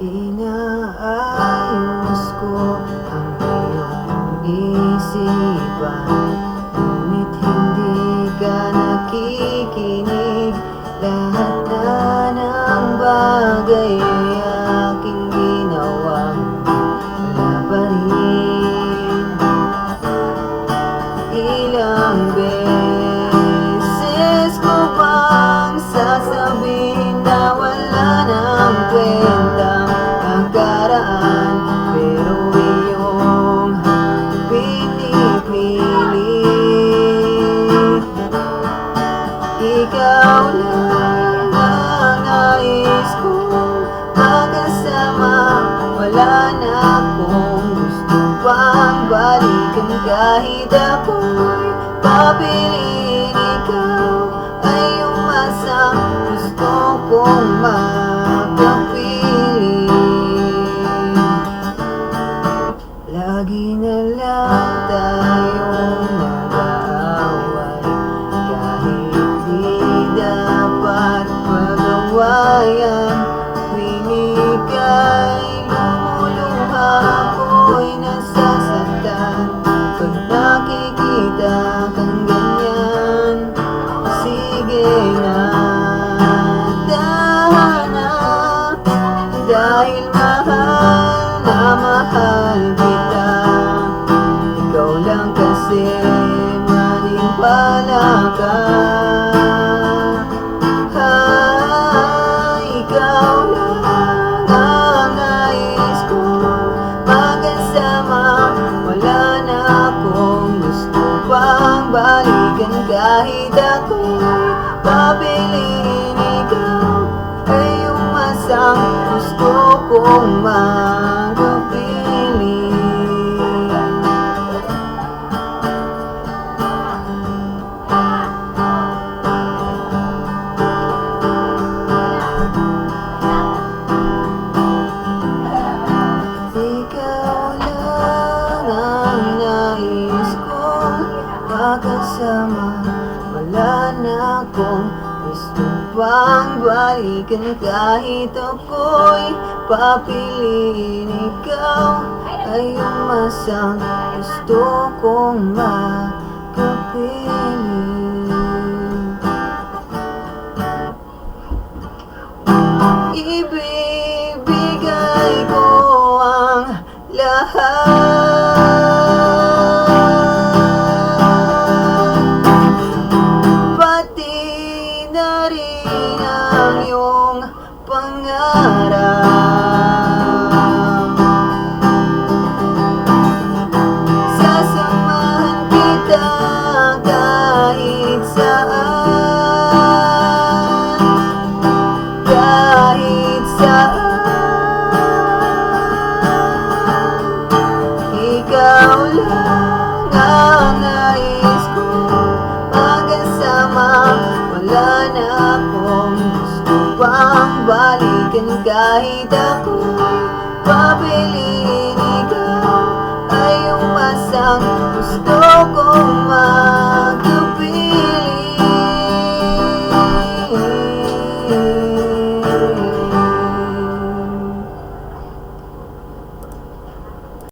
Inaayos ko ang iyong isipan, ngunit hindi ka nakikinig. Lahat na ng bagay ay aking ginawang labanin. Ilang beses ko bang sasabihin na wala nang kwentang nakaraan, pero iyong pinipilit. Ikaw lang ang nais kong magkasama, wala na akong gusto pang balikan. Kahit ako'y papiliin, ikaw ay umasang gusto kong makapiling. Lagi na lang tayong mag-aaway, kahit di dapat pag-awayan. Tuwing ika'y lumuluha, ako'y nasasaktan. Pag nakikita kang ganyan, sige na, dahan-dahan, dahil mahal na mahal kita. Ikaw lang kasi maniwala ka. Ikaw lang ang nais kong magkasama, wala na akong gusto pang balikan. Kahit ako'y papiliin, ikaw ay umasang gusto kong makapiling. Ikaw lang ang nais kong makasama, wala na akong gusto pang balikan. Kahit ako'y papiliin, ikaw ay umasang gusto kong makapiling. Ibibigay ko ang lahat, pati na rin ang iyong pangarap. Sasamahan kita kahit saan, kahit saan. Ikaw lang ang nais kong magkasama, wala na akong gusto pang balikan. Kahit ako'y papiliin, ikaw ay umasang